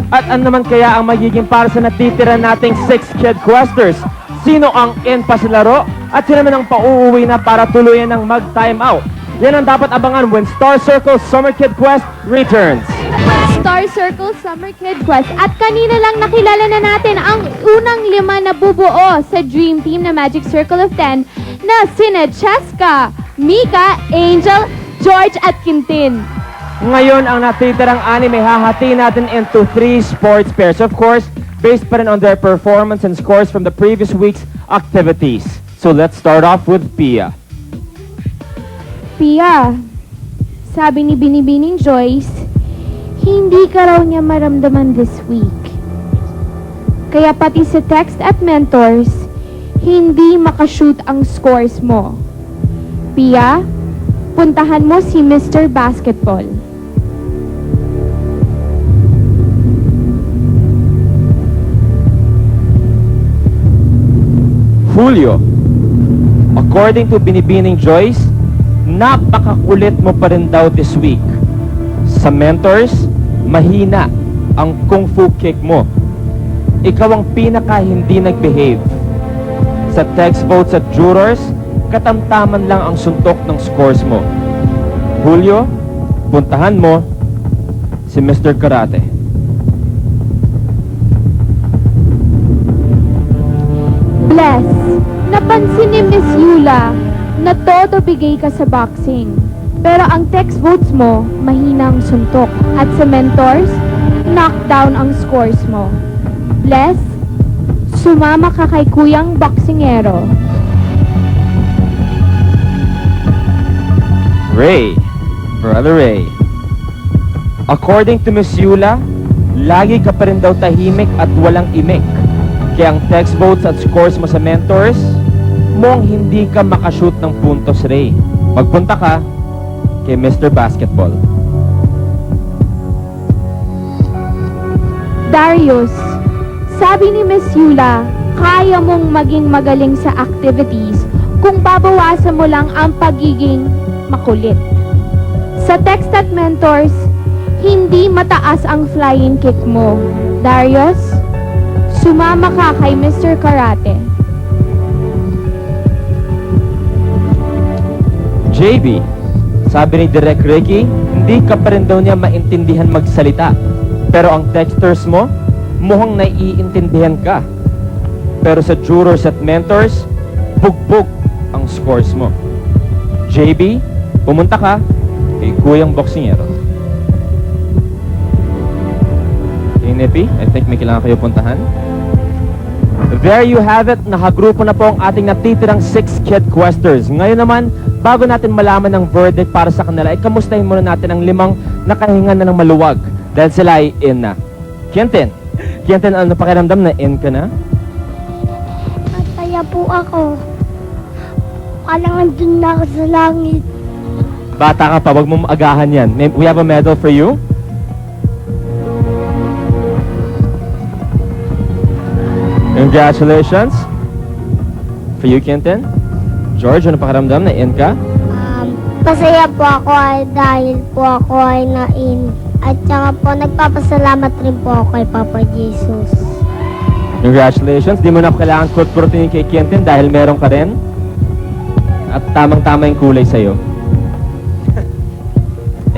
At ano naman kaya ang magiging para sa natitira nating 6 Kid Questers? Sino ang in pa sa laro? At sino naman ang pauuwi na para tuluyan ng mag-time out? Yan ang dapat abangan when Star Circle Summer Kid Quest returns. Star Circle Summer Kid Quest. At kanina lang nakilala na natin ang unang 5 na bubuo sa Dream Team na Magic Circle of 10 na sina Cheska, Mika, Angel, George at Quintin. Ngayon, ang natitirang anime hahati natin into 3 sports pairs. Of course, based pa rin on their performance and scores from the previous week's activities. So let's start off with Pia. Pia, sabi ni Binibining Joyce, hindi ka raw niya maramdaman this week. Kaya pati sa text at mentors, hindi makashoot ang scores mo. Pia, puntahan mo si Mr. Basketball. Julio, according to Binibining Joyce, napakakulit mo pa rin daw this week. Sa mentors, mahina ang kung fu kick mo. Ikaw ang pinaka hindi nag-behave. Sa text votes at jurors, katamtaman lang ang suntok ng scores mo. Julio, puntahan mo si Mr. Karate. Bless, napansin ni Miss Yula na todo bigay ka sa boxing. Pero ang text votes mo, mahina ang suntok. At sa mentors, knockdown ang scores mo. Bless, sumama ka kay Kuyang Boxingero. Ray, Brother Ray. According to Miss Yula, lagi ka pa rin daw tahimik at walang imik. Kaya ang text votes at scores mo sa mentors, mong hindi ka makashoot ng puntos, Ray. Magpunta ka kay Mr. Basketball. Darius, sabi ni Miss Yula, kaya mong maging magaling sa activities kung babawasan mo lang ang pagiging makulit. Sa text at mentors, hindi mataas ang flying kick mo. Darius, sumama ka kay Mr. Karate. JB, sabi ni Direk Ricky, hindi ka pa rin daw niya maintindihan magsalita. Pero ang texters mo, mukhang naiintindihan ka. Pero sa jurors at mentors, bugbog ang scores mo. JB, pumunta ka kay Kuyang Boxingero. Okay, Nippy, I think may kailangan kayo puntahan. There you have it. Nakagrupo na po ang ating natitirang 6 Kid Questers. Ngayon naman, bago natin malaman ang verdict para sa kanila, ay kamustahin muna natin ang 5 nakahinga na ng maluwag dahil sila ay in na. Quintin, ano pakiramdam na in ka na? Masaya po ako. Parang nandun na ako sa langit. Bata ka pa, wag mo maagahan yan. We have a medal for you. Congratulations. For you, Quintin. George, ano pakiramdam na in ka? Masaya po ako dahil po ako ay na-in. At saka po, nagpapasalamat rin po ako kay Papa Jesus. Congratulations. Di mo na kailangan kurkurutin kay Quintin dahil meron ka rin. At tamang-tama yung kulay sa'yo.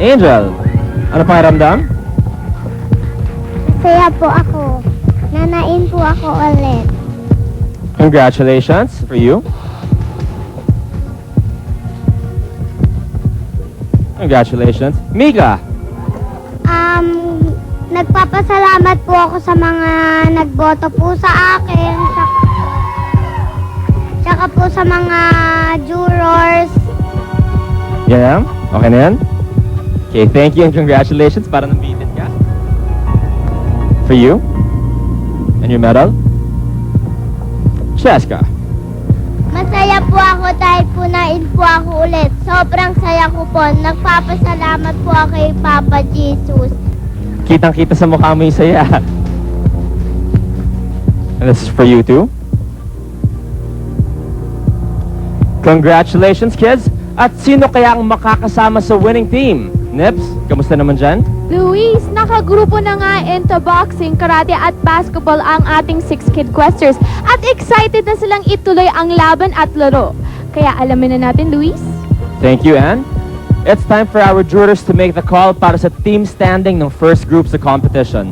Angel, ano pakiramdam? Masaya po ako. Nanain po ako ulit. Congratulations for you. Congratulations. Mika! Nagpapasalamat po ako sa mga nagboto po sa akin. Tsaka po sa mga jurors. Yeah? Okay na yan? Okay, thank you and congratulations. Para nabitin ka. For you. And your medal. Cheska. Masaya po ako dahil po nain po ako ulit. Sobrang saya ko po. Nagpapasalamat po ako kay Papa Jesus. Kitang-kita sa mukha mo yung saya. And this is for you too. Congratulations, kids! At sino kaya ang makakasama sa winning team? Nips, kamusta naman dyan? Luis, nakagrupo na nga into boxing, karate at basketball ang ating 6 Kid Questers at excited na silang ituloy ang laban at laro. Kaya alamin na natin, Luis. Thank you, Anne. It's time for our jurors to make the call para sa team standing ng first group sa competition.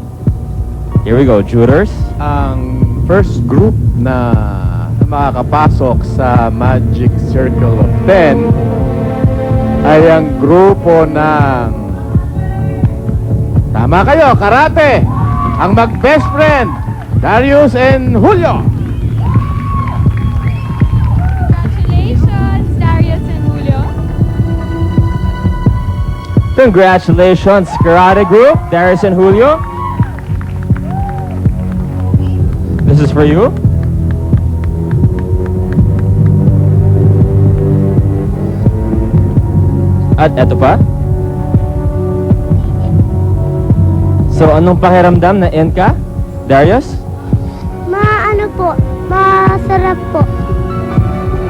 Here we go, jurors. Ang first group na makakapasok sa Magic Circle of 10 ay ang grupo ng, tama kayo, karate, ang mag-best friend, Darius and Julio. Congratulations, Darius and Julio. Congratulations, karate group, Darius and Julio. This is for you. At eto pa. So, anong pakiramdam na in ka, Darius? Ano po, masarap po.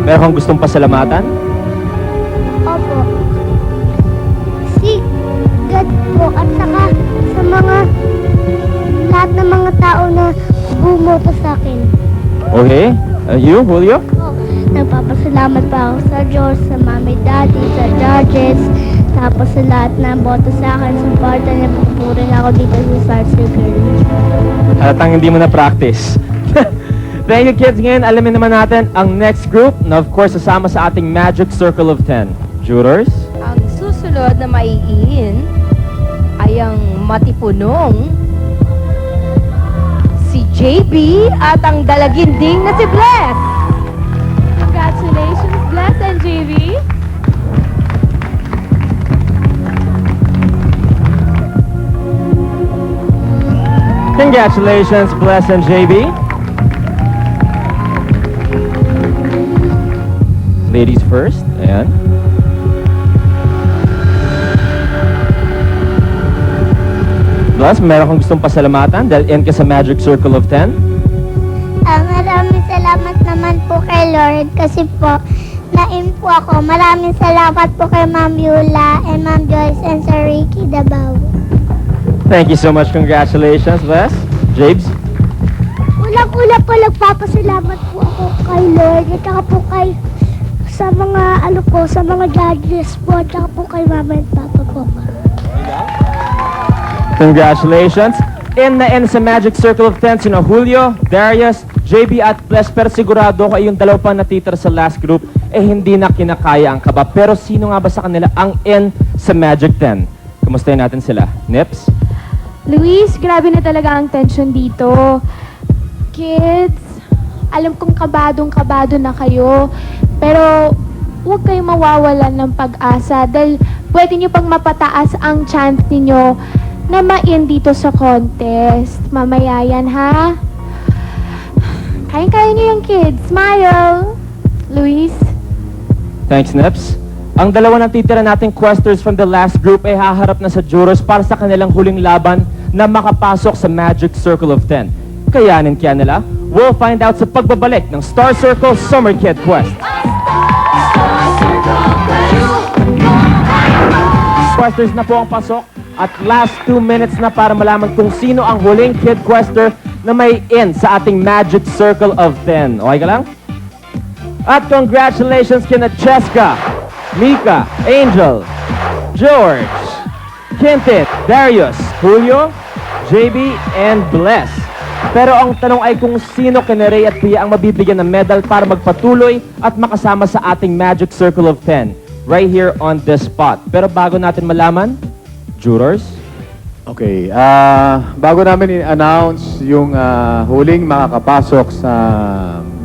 Meron kang gustong pasalamatan? Opo. Si God po at saka sa mga lahat ng mga tao na bumoto sa akin. Okay. You, Julio? Po, nagpapasalamat pa ako sa Diyos, sa Mami Daddy, sa judges, tapos sa lahat na boto sa akin, supporta niya po rin ako dito sa Star Circle. Halatang hindi mo na-practice. Thank you, kids. Ngayon, alamin naman natin ang next group na of course sasama sa ating Magic Circle of 10. Jurors? Ang susunod na maiin ay ang matipunong si JB at ang dalaginding na si Bless. Congratulations, Bless and JV. Congratulations, Bless and JB. Ladies first. Ayan. Bless, meron kang gustong pasalamatan dahil in ka sa Magic Circle of 10? Maraming salamat naman po kay Lord kasi po na-in po ako. Maraming salamat po kay Ma'am Yula and Ma'am Joyce and Sir Ricky Dabao. Thank you so much. Congratulations, Bless. Jabes? Ulang-una po nagpapasalamat po ako kay Lord at saka po kay sa mga sa mga judges po at saka po kay Mama and Papa po. Congratulations. In sa Magic Circle of 10, sino Julio, Darius, JB at Bless. Pero sigurado ko yung dalawa pa natitira sa last group, hindi na kinakaya ang kaba. Pero sino nga ba sa kanila ang in sa Magic 10? Kumustahin natin sila. Nips? Luis, grabe na talaga ang tension dito. Kids, alam kong kabadong-kabado na kayo. Pero huwag kayong mawawalan ng pag-asa dahil pwede nyo pang mapataas ang chance ninyo na ma-in dito sa contest. Mamaya yan, ha? Kayang-kaya nyo yung kids. Smile! Luis? Thanks, Nips. Ang dalawa natitira nating questers from the last group ay haharap na sa jurors para sa kanilang huling laban na makapasok sa Magic Circle of 10. Kayanin kaya nila? We'll find out sa pagbabalik ng Star Circle Summer Kid Quest. Questers na po ang pasok at last 2 minutes na para malaman kung sino ang huling Kid Quester na may in sa ating Magic Circle of 10. Okay ka lang? At congratulations kina Cheska, Mika, Angel, George, Kintit, Darius, Julio, JB, and Bless. Pero ang tanong ay kung sino kina Ray at Pia ang mabibigyan ng medal para magpatuloy at makasama sa ating Magic Circle of 10 right here on this spot. Pero bago natin malaman, jurors, Okay, bago namin i-announce yung huling makakapasok sa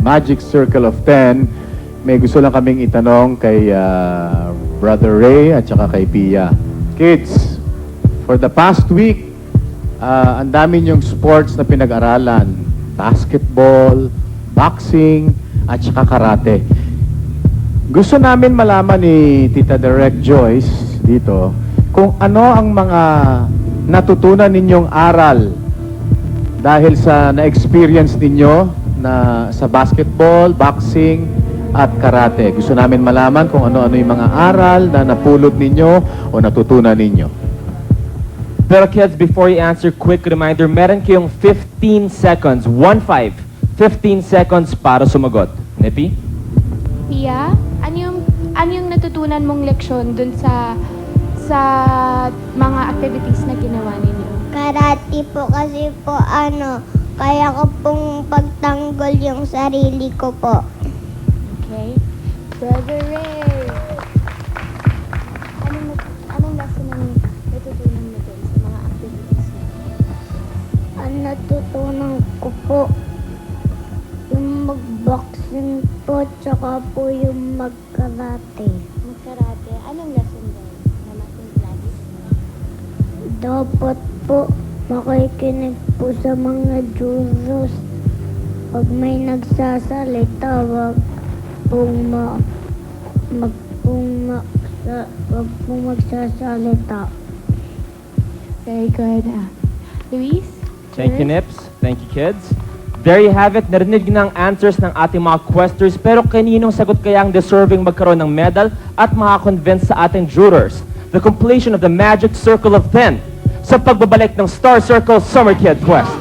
Magic Circle of 10, may gusto lang kaming itanong kay Brother Ray at saka kay Pia. Kids, for the past week, ang dami yung sports na pinag-aralan. Basketball, boxing, at saka karate. Gusto namin malaman ni Tita Direct Joyce dito kung ano ang mga natutunan ninyong aral dahil sa na-experience ninyo na sa basketball, boxing, at karate. Gusto namin malaman kung ano-ano yung mga aral na napulot ninyo o natutunan ninyo. Pero kids, before you answer, quick reminder, meron kayong 15 seconds, 15 seconds para sumagot. Nepi? Pia, ano yung natutunan mong leksyon dun sa mga activities na ginawa ninyo? Karate po kasi po kaya ko pong pagtanggol yung sarili ko po. Okay. Brother Ray, anong lesson ang natutunan mo dun sa mga activities mo? Ang natutunan ko po, yung mag-boxing po, tsaka po yung mag-karate. Mag-karate. Anong lesson doon na lagi? Dapat po makikinig po sa mga juros. Pag may nagsasalita, wag pong magsasalita. Very good. Luis? Thank you, Nips. Thank you, kids. There you have it. Narinig na ang answers ng ating mga questers. Pero kaninong sagot kaya ang deserving magkaroon ng medal at makakonvince sa ating jurors? The completion of the Magic Circle of 10 sa pagbabalik ng Star Circle Summer Kid Quest.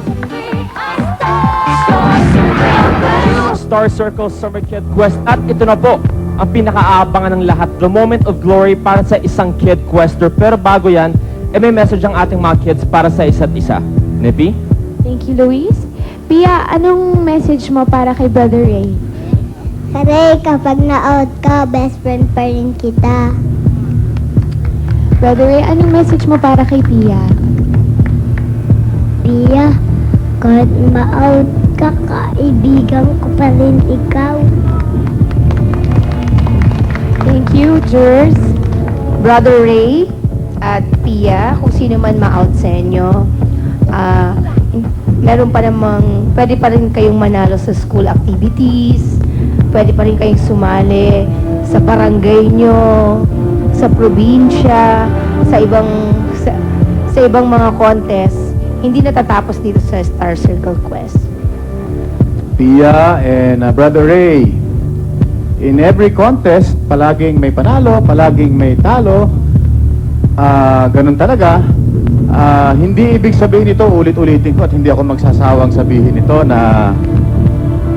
Star Circle Summer Kid Quest. At ito na po ang pinakaabangan ng lahat. The moment of glory para sa isang kid quester. Pero bago yan, may message ang ating mga kids para sa isa't isa. Nipi? Thank you, Luis. Pia, anong message mo para kay Brother Ray? Ray, kapag na-out ka, best friend pa rin kita. Brother Ray, anong message mo para kay Pia? Pia, kahit ma-out ka, kaibigan ko pa rin ikaw. Thank you, jurors. Brother Ray at Pia, kung sino man ma-out sa inyo, meron pa namang, pwede pa rin kayong manalo sa school activities, pwede pa rin kayong sumali sa barangay nyo, sa probinsya, sa ibang mga contest. Hindi natatapos dito sa Star Circle Quest. Pia and Brother Ray, in every contest, palaging may panalo, palaging may talo. Ganun talaga. Hindi ibig sabihin ito, ulit-ulitin ko at hindi ako magsasawang sabihin ito na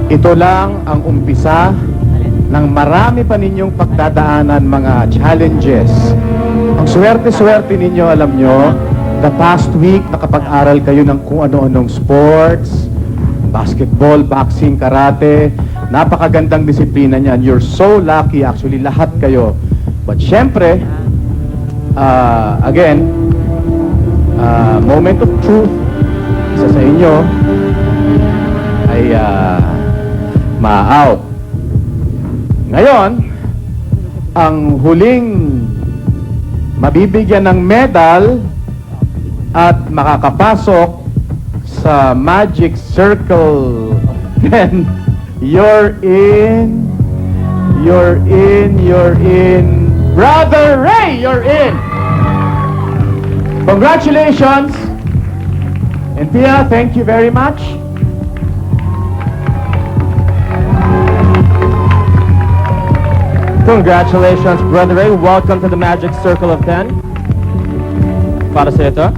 ito lang ang umpisa ng marami pa ninyong pagdadaanan mga challenges. Ang swerte-swerte ninyo, alam nyo, the past week nakapag-aral kayo ng kung ano-anong sports, basketball, boxing, karate. Napakagandang disiplina niyan. You're so lucky actually, lahat kayo. But syempre, again, moment of truth, isa sa inyo ay ma-out. Ngayon, ang huling mabibigyan ng medal at makakapasok sa Magic Circle 10, you're in. Brother Ray, you're in. Congratulations. And Pia, thank you very much. Congratulations, Brother Ray. Welcome to the Magic Circle of 10. Para sa ito.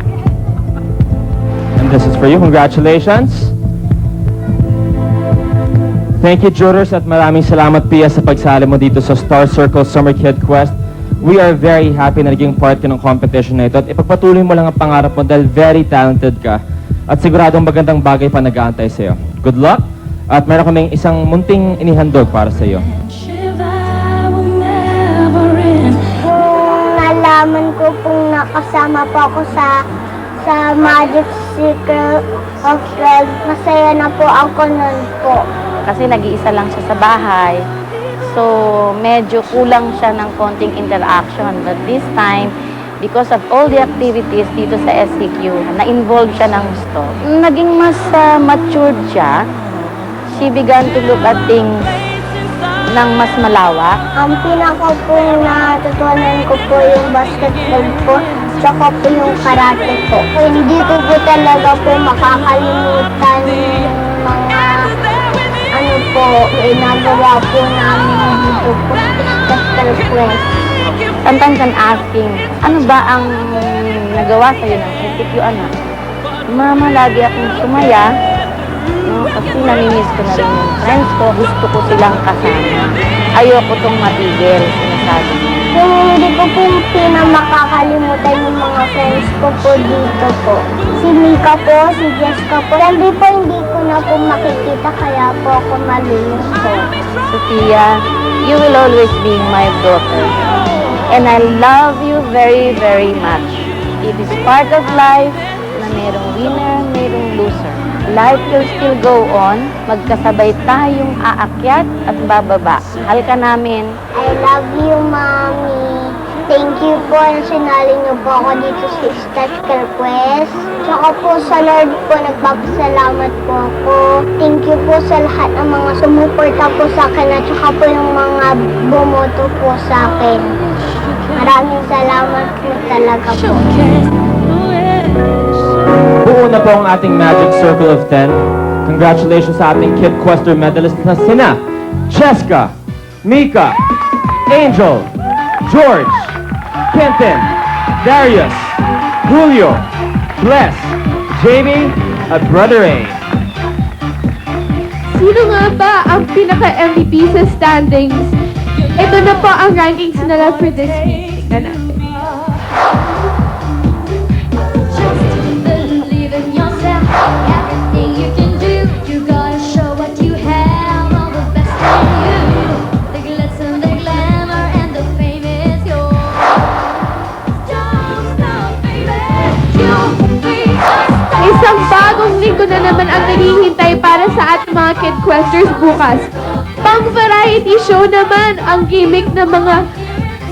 And this is for you. Congratulations. Thank you, jurors, at maraming salamat, Pia, sa pagsali mo dito sa Star Circle Summer Kid Quest. We are very happy na naging part ka ng competition na ito at ipagpatuloy mo lang ang pangarap mo dahil very talented ka at siguradong magandang bagay pa nag-aantay sa'yo. Good luck at meron kaming isang munting inihandog para sa'yo. Kung nalaman ko pong nakasama po ako sa Magic Circle of 12, masaya na po ako nun po. Kasi nag-iisa lang siya sa bahay. So, medyo kulang siya ng konting interaction. But this time, because of all the activities dito sa SCQ, na-involve siya ng gusto. Naging mas matured siya. She began to look at things ng mas malawak. Ang pinaka po natutunan ko po yung basketball po, tsaka po yung karate po. Hindi ko po talaga po makakalimutan yung mga ginagawa po namin dito po sa Star Quest. Sometimes I'm asking, ano ba ang nagawa sa'yo ng SEQ anak. Mama, lagi akong sumaya. No, kasi namimiss ko na rin yung friends ko. Gusto ko silang kasama. Ayoko tong matigil, sinasabi niya. Yung hindi ko po pinamakakalimutan yung mga friends ko po dito po. Si Mika po, si Jessica po. Sabi po hindi ko na po makikita kaya po ako malulungkot. Sophia, you will always be my daughter. And I love you very, very much. It is part of life na merong winner, merong loser. Life will still go on. Magkasabay tayong aakyat at bababa. Mahal ka namin. I love you, Mommy. Thank you po na sinali niyo po ako dito sa Statical Quest. Tsaka po sa Lord po, nagpapasalamat po ako. Thank you po sa lahat ng mga sumuporta po sa akin at tsaka po yung mga bumoto po sa akin. Maraming salamat po talaga po. Buo na po ang ating Magic Circle of 10. Congratulations sa ating Kid Quester medalist na sina Jessica, Mika, Angel, George, Kenton, Darius, Julio, Bless, Jamie, at Brother A. Sino nga ba ang pinaka-MVP sa standings? Ito na po ang rankings nila for this week. Tingnan natin. Believe in yourself, everything you can do. You gotta show what you have, all the best in you. The glitz and the glamour and the fame is yours. Don't stop, baby. You'll be a star. Isang bagong linggo na naman ang naghihintay para sa ating mga Kid Questers bukas. Pang-variety show naman ang gimmick ng mga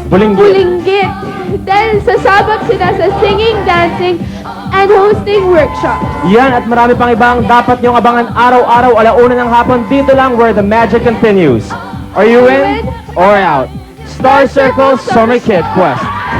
Bulinggit. bulinggit. Dahil sasabak sila sa singing, dancing, and hosting workshops. Yan at marami pang ibang dapat niyong abangan araw-araw 1:00 ng hapon dito lang where the magic continues. Are you in or out? Star Circle Summer Kid Quest.